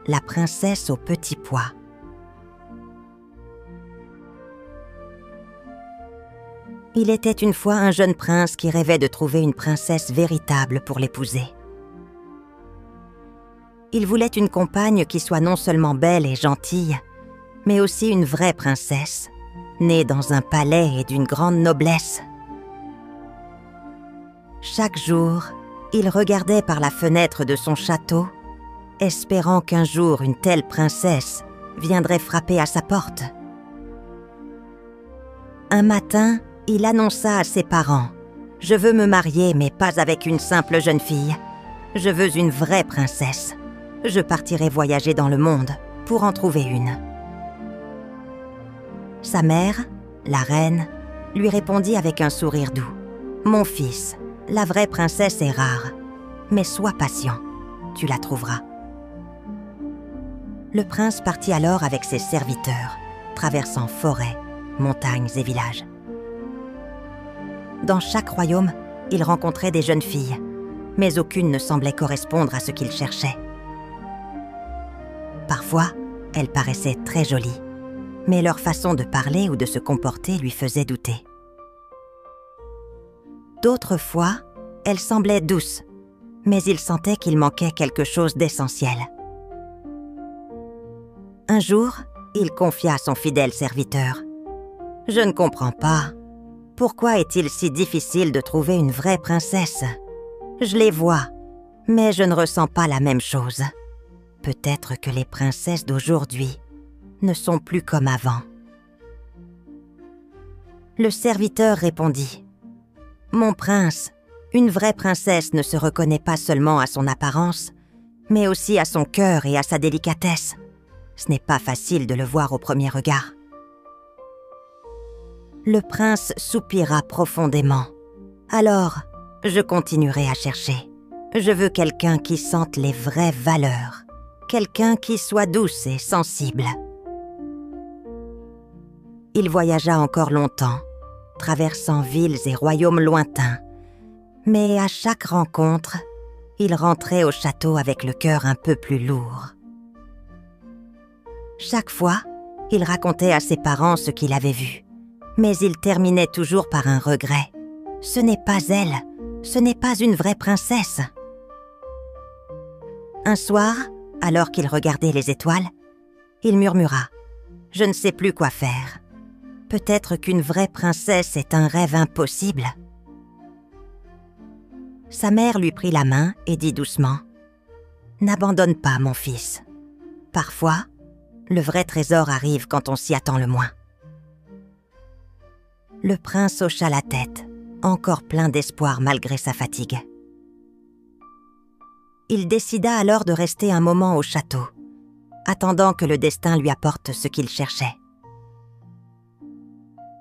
la princesse aux petits pois. Il était une fois un jeune prince qui rêvait de trouver une princesse véritable pour l'épouser. Il voulait une compagne qui soit non seulement belle et gentille, mais aussi une vraie princesse, née dans un palais et d'une grande noblesse. Chaque jour, il regardait par la fenêtre de son château, espérant qu'un jour une telle princesse viendrait frapper à sa porte. Un matin, il annonça à ses parents « Je veux me marier, mais pas avec une simple jeune fille. Je veux une vraie princesse. Je partirai voyager dans le monde pour en trouver une. » Sa mère, la reine, lui répondit avec un sourire doux. « Mon fils, la vraie princesse est rare, mais sois patient, tu la trouveras. » Le prince partit alors avec ses serviteurs, traversant forêts, montagnes et villages. Dans chaque royaume, il rencontrait des jeunes filles, mais aucune ne semblait correspondre à ce qu'il cherchait. Parfois, elles paraissaient très jolies, mais leur façon de parler ou de se comporter lui faisait douter. D'autres fois, elles semblaient douces, mais il sentait qu'il manquait quelque chose d'essentiel. Un jour, il confia à son fidèle serviteur « Je ne comprends pas. Pourquoi est-il si difficile de trouver une vraie princesse? Je les vois, mais je ne ressens pas la même chose. Peut-être que les princesses d'aujourd'hui ne sont plus comme avant. » Le serviteur répondit « Mon prince, une vraie princesse ne se reconnaît pas seulement à son apparence, mais aussi à son cœur et à sa délicatesse. Ce n'est pas facile de le voir au premier regard. » Le prince soupira profondément. « Alors, je continuerai à chercher. Je veux quelqu'un qui sente les vraies valeurs, quelqu'un qui soit douce et sensible. » Il voyagea encore longtemps, traversant villes et royaumes lointains. Mais à chaque rencontre, il rentrait au château avec le cœur un peu plus lourd. Chaque fois, il racontait à ses parents ce qu'il avait vu. Mais il terminait toujours par un regret. Ce n'est pas elle, ce n'est pas une vraie princesse. Un soir, alors qu'il regardait les étoiles, il murmura « Je ne sais plus quoi faire. Peut-être qu'une vraie princesse est un rêve impossible. » Sa mère lui prit la main et dit doucement « N'abandonne pas, mon fils. Parfois, le vrai trésor arrive quand on s'y attend le moins. » Le prince hocha la tête, encore plein d'espoir malgré sa fatigue. Il décida alors de rester un moment au château, attendant que le destin lui apporte ce qu'il cherchait.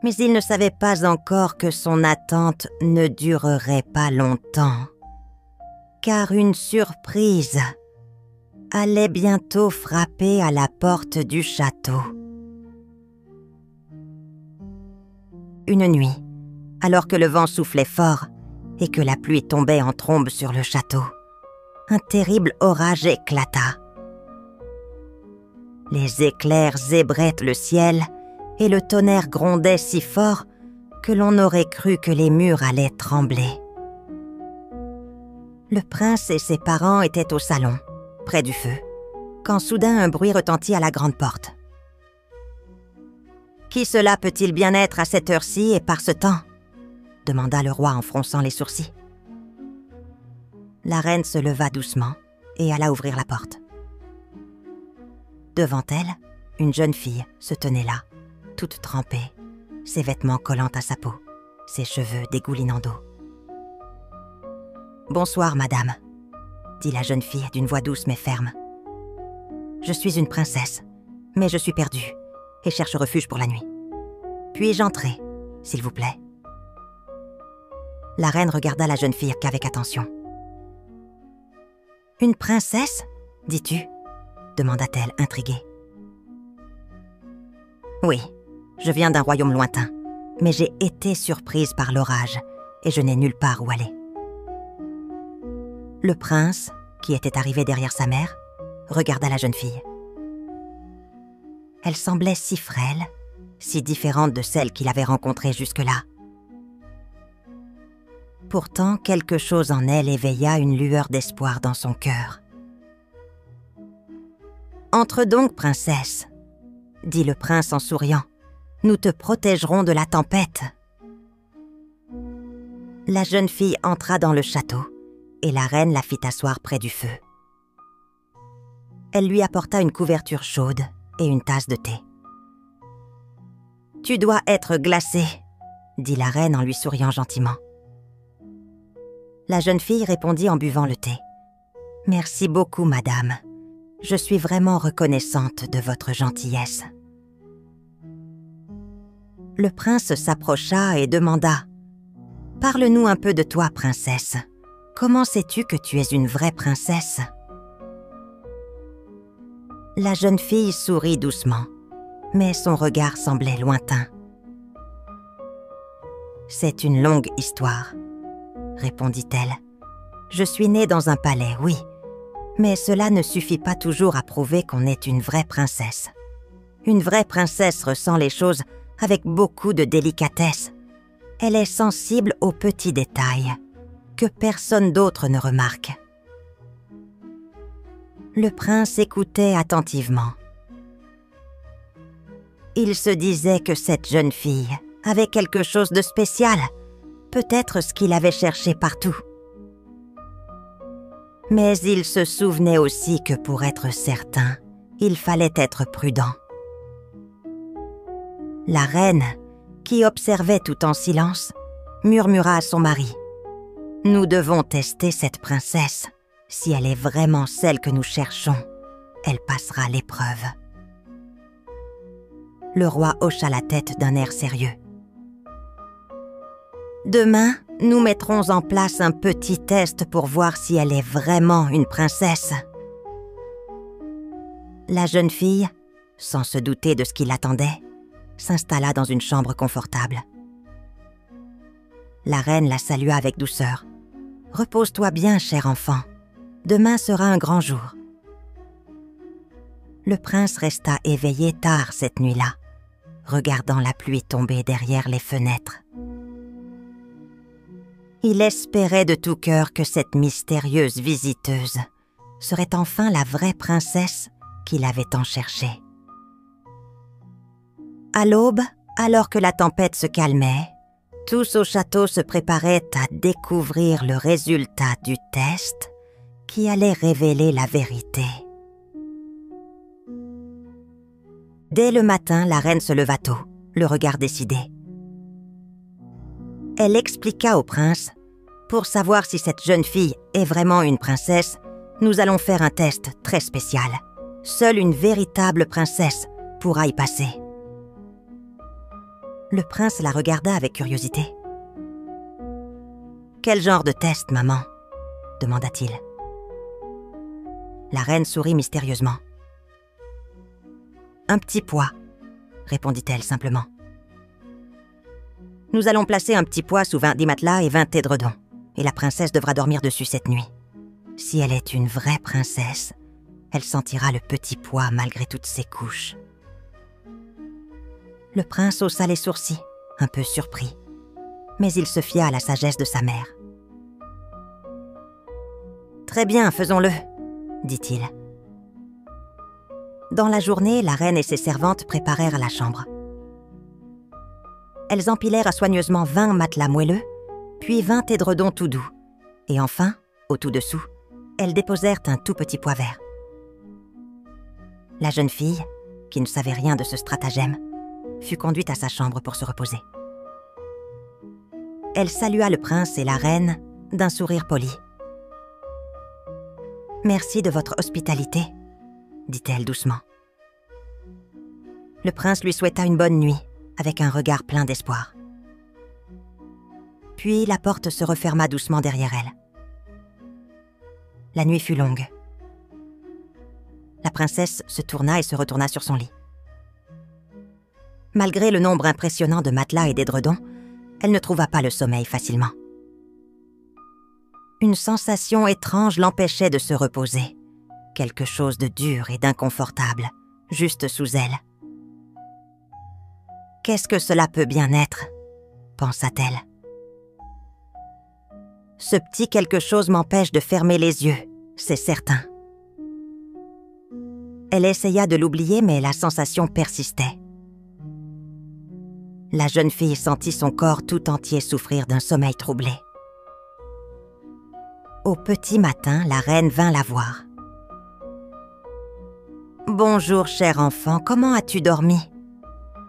Mais il ne savait pas encore que son attente ne durerait pas longtemps, car une surprise allait bientôt frapper à la porte du château. Une nuit, alors que le vent soufflait fort et que la pluie tombait en trombe sur le château, un terrible orage éclata. Les éclairs zébraient le ciel et le tonnerre grondait si fort que l'on aurait cru que les murs allaient trembler. Le prince et ses parents étaient au salon, près du feu, quand soudain un bruit retentit à la grande porte. « Qui cela peut-il bien être à cette heure-ci et par ce temps ?» demanda le roi en fronçant les sourcils. La reine se leva doucement et alla ouvrir la porte. Devant elle, une jeune fille se tenait là, toute trempée, ses vêtements collant à sa peau, ses cheveux dégoulinant d'eau. « Bonsoir, madame, » dit la jeune fille d'une voix douce mais ferme. « Je suis une princesse, mais je suis perdue et cherche refuge pour la nuit. Puis-je entrer, s'il vous plaît ?» La reine regarda la jeune fille qu'avec attention. « Une princesse, dis-tu » demanda-t-elle, intriguée. « Oui, je viens d'un royaume lointain, mais j'ai été surprise par l'orage et je n'ai nulle part où aller. » Le prince, qui était arrivé derrière sa mère, regarda la jeune fille. Elle semblait si frêle, si différente de celle qu'il avait rencontrée jusque-là. Pourtant, quelque chose en elle éveilla une lueur d'espoir dans son cœur. « Entre donc, princesse, » dit le prince en souriant. « Nous te protégerons de la tempête. » La jeune fille entra dans le château et la reine la fit asseoir près du feu. Elle lui apporta une couverture chaude et une tasse de thé. « Tu dois être glacée, » dit la reine en lui souriant gentiment. La jeune fille répondit en buvant le thé. « Merci beaucoup, madame. Je suis vraiment reconnaissante de votre gentillesse. » Le prince s'approcha et demanda « Parle-nous un peu de toi, princesse. Comment sais-tu que tu es une vraie princesse ?» La jeune fille sourit doucement, mais son regard semblait lointain. « C'est une longue histoire, » répondit-elle. « Je suis née dans un palais, oui, mais cela ne suffit pas toujours à prouver qu'on est une vraie princesse. Une vraie princesse ressent les choses avec beaucoup de délicatesse. Elle est sensible aux petits détails que personne d'autre ne remarque. » Le prince écoutait attentivement. Il se disait que cette jeune fille avait quelque chose de spécial, peut-être ce qu'il avait cherché partout. Mais il se souvenait aussi que pour être certain, il fallait être prudent. La reine, qui observait tout en silence, murmura à son mari « Nous devons tester cette princesse. Si elle est vraiment celle que nous cherchons, elle passera l'épreuve. » Le roi hocha la tête d'un air sérieux. « Demain, nous mettrons en place un petit test pour voir si elle est vraiment une princesse. » La jeune fille, sans se douter de ce qui l'attendait, s'installa dans une chambre confortable. La reine la salua avec douceur. « Repose-toi bien, cher enfant. Demain sera un grand jour. » Le prince resta éveillé tard cette nuit-là, regardant la pluie tomber derrière les fenêtres. Il espérait de tout cœur que cette mystérieuse visiteuse serait enfin la vraie princesse qu'il avait tant cherchée. À l'aube, alors que la tempête se calmait, tous au château se préparaient à découvrir le résultat du test qui allait révéler la vérité. Dès le matin, la reine se leva tôt, le regard décidé. Elle expliqua au prince « Pour savoir si cette jeune fille est vraiment une princesse, nous allons faire un test très spécial. Seule une véritable princesse pourra y passer. » Le prince la regarda avec curiosité. « Quel genre de test, maman ?» demanda-t-il. La reine sourit mystérieusement. « Un petit poids, » répondit-elle simplement. « Nous allons placer un petit poids sous 20 matelas et 20 édredons, et la princesse devra dormir dessus cette nuit. Si elle est une vraie princesse, elle sentira le petit poids malgré toutes ses couches. » Le prince haussa les sourcils, un peu surpris, mais il se fia à la sagesse de sa mère. « Très bien, faisons-le, » dit-il. Dans la journée, la reine et ses servantes préparèrent la chambre. Elles empilèrent soigneusement 20 matelas moelleux, puis 20 édredons tout doux, et enfin, au tout dessous, elles déposèrent un tout petit pois vert. La jeune fille, qui ne savait rien de ce stratagème, fut conduite à sa chambre pour se reposer. Elle salua le prince et la reine d'un sourire poli. « Merci de votre hospitalité, » dit-elle doucement. Le prince lui souhaita une bonne nuit, avec un regard plein d'espoir. Puis la porte se referma doucement derrière elle. La nuit fut longue. La princesse se tourna et se retourna sur son lit. Malgré le nombre impressionnant de matelas et d'édredons, elle ne trouva pas le sommeil facilement. Une sensation étrange l'empêchait de se reposer, quelque chose de dur et d'inconfortable, juste sous elle. « Qu'est-ce que cela peut bien être ?» pensa-t-elle. « Ce petit quelque chose m'empêche de fermer les yeux, c'est certain. » Elle essaya de l'oublier, mais la sensation persistait. La jeune fille sentit son corps tout entier souffrir d'un sommeil troublé. Au petit matin, la reine vint la voir. « Bonjour, cher enfant, comment as-tu dormi ?»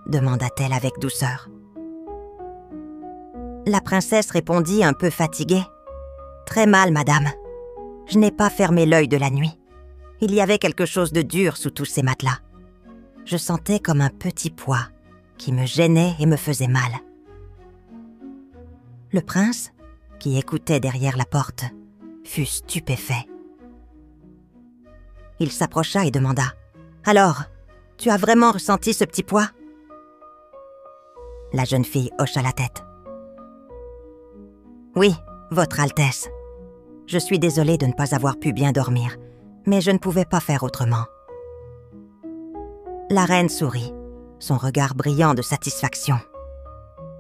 demanda-t-elle avec douceur. La princesse répondit un peu fatiguée. « Très mal, madame. Je n'ai pas fermé l'œil de la nuit. Il y avait quelque chose de dur sous tous ces matelas. Je sentais comme un petit poids qui me gênait et me faisait mal. » Le prince, qui écoutait derrière la porte, fut stupéfait. Il s'approcha et demanda « Alors, tu as vraiment ressenti ce petit poids ?» La jeune fille hocha la tête. « Oui, Votre Altesse. Je suis désolée de ne pas avoir pu bien dormir, mais je ne pouvais pas faire autrement. » La reine sourit, son regard brillant de satisfaction.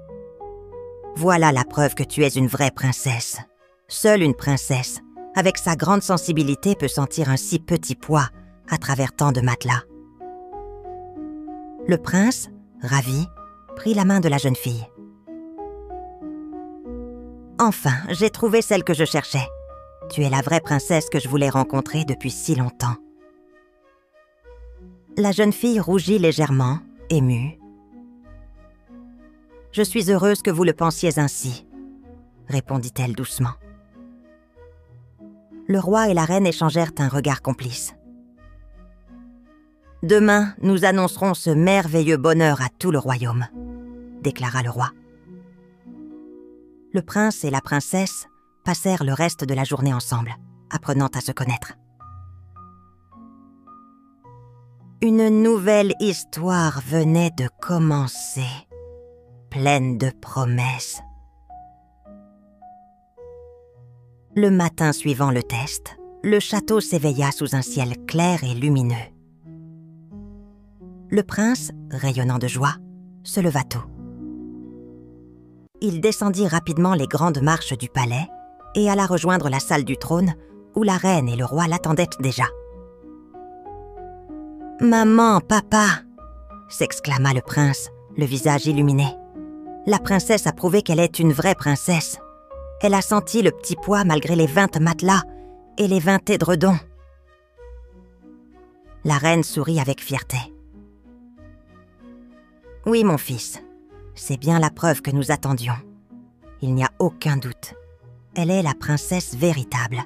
« Voilà la preuve que tu es une vraie princesse. Seule une princesse, avec sa grande sensibilité, peut sentir un si petit poids à travers tant de matelas. » Le prince, ravi, prit la main de la jeune fille. « Enfin, j'ai trouvé celle que je cherchais. Tu es la vraie princesse que je voulais rencontrer depuis si longtemps. » La jeune fille rougit légèrement, émue. « Je suis heureuse que vous le pensiez ainsi, » répondit-elle doucement. Le roi et la reine échangèrent un regard complice. « Demain, nous annoncerons ce merveilleux bonheur à tout le royaume, » déclara le roi. Le prince et la princesse passèrent le reste de la journée ensemble, apprenant à se connaître. Une nouvelle histoire venait de commencer, pleine de promesses. Le matin suivant le test, le château s'éveilla sous un ciel clair et lumineux. Le prince, rayonnant de joie, se leva tôt. Il descendit rapidement les grandes marches du palais et alla rejoindre la salle du trône où la reine et le roi l'attendaient déjà. « Maman, papa !» s'exclama le prince, le visage illuminé. La princesse a prouvé qu'elle est une vraie princesse. Elle a senti le petit poids malgré les 20 matelas et les 20 édredons. La reine sourit avec fierté. « Oui, mon fils, c'est bien la preuve que nous attendions. Il n'y a aucun doute. Elle est la princesse véritable. »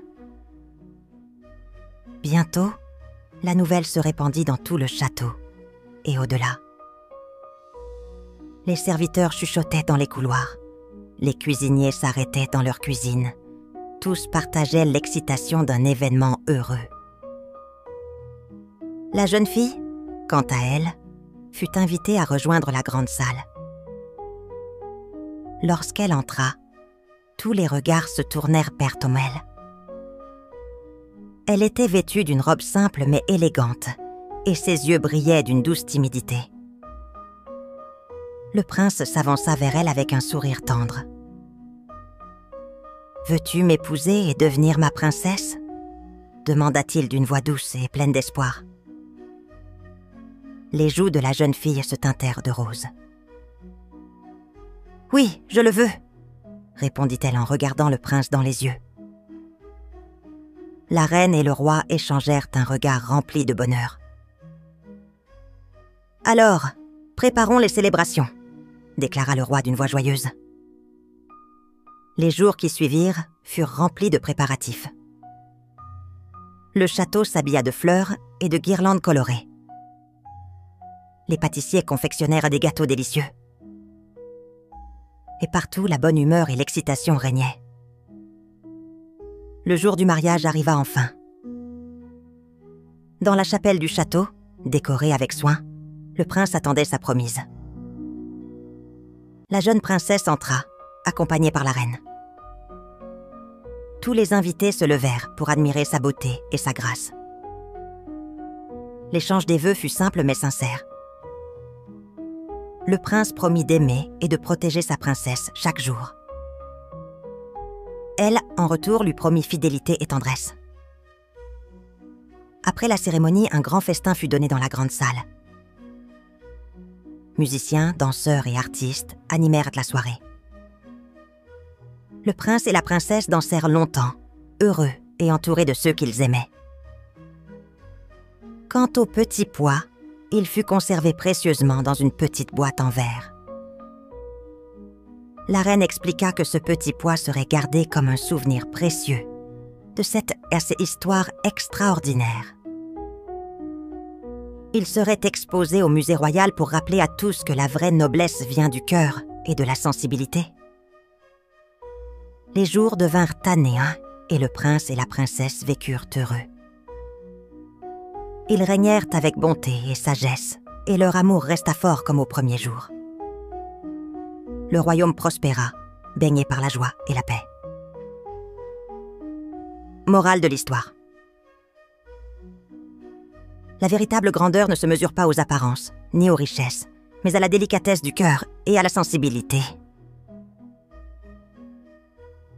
Bientôt, la nouvelle se répandit dans tout le château et au-delà. Les serviteurs chuchotaient dans les couloirs. Les cuisiniers s'arrêtaient dans leur cuisine. Tous partageaient l'excitation d'un événement heureux. La jeune fille, quant à elle, fut invitée à rejoindre la grande salle. Lorsqu'elle entra, tous les regards se tournèrent vers elle. Elle était vêtue d'une robe simple mais élégante, et ses yeux brillaient d'une douce timidité. Le prince s'avança vers elle avec un sourire tendre. « Veux-tu m'épouser et devenir ma princesse ?» demanda-t-il d'une voix douce et pleine d'espoir. Les joues de la jeune fille se teintèrent de rose. « Oui, je le veux !» répondit-elle en regardant le prince dans les yeux. La reine et le roi échangèrent un regard rempli de bonheur. « Alors, préparons les célébrations !» déclara le roi d'une voix joyeuse. Les jours qui suivirent furent remplis de préparatifs. Le château s'habilla de fleurs et de guirlandes colorées. Les pâtissiers confectionnèrent des gâteaux délicieux. Et partout, la bonne humeur et l'excitation régnaient. Le jour du mariage arriva enfin. Dans la chapelle du château, décorée avec soin, le prince attendait sa promise. La jeune princesse entra, accompagnée par la reine. Tous les invités se levèrent pour admirer sa beauté et sa grâce. L'échange des vœux fut simple mais sincère. Le prince promit d'aimer et de protéger sa princesse chaque jour. Elle, en retour, lui promit fidélité et tendresse. Après la cérémonie, un grand festin fut donné dans la grande salle. Musiciens, danseurs et artistes animèrent la soirée. Le prince et la princesse dansèrent longtemps, heureux et entourés de ceux qu'ils aimaient. Quant au petit pois, il fut conservé précieusement dans une petite boîte en verre. La reine expliqua que ce petit pois serait gardé comme un souvenir précieux de cette histoire extraordinaire. Il serait exposé au musée royal pour rappeler à tous que la vraie noblesse vient du cœur et de la sensibilité. Les jours devinrent années et le prince et la princesse vécurent heureux. Ils régnèrent avec bonté et sagesse, et leur amour resta fort comme au premier jour. Le royaume prospéra, baigné par la joie et la paix. Morale de l'histoire. La véritable grandeur ne se mesure pas aux apparences, ni aux richesses, mais à la délicatesse du cœur et à la sensibilité.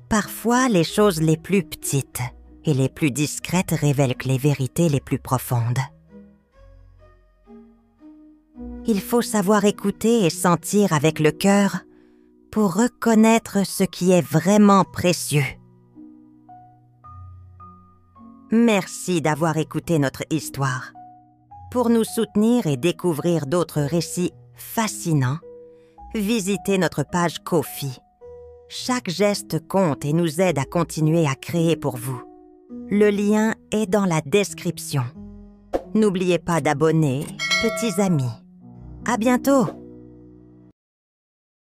Parfois, les choses les plus petites et les plus discrètes révèlent les vérités les plus profondes. Il faut savoir écouter et sentir avec le cœur pour reconnaître ce qui est vraiment précieux. Merci d'avoir écouté notre histoire. Pour nous soutenir et découvrir d'autres récits fascinants, visitez notre page Ko-fi. Chaque geste compte et nous aide à continuer à créer pour vous. Le lien est dans la description. N'oubliez pas d'abonner, petits amis. À bientôt!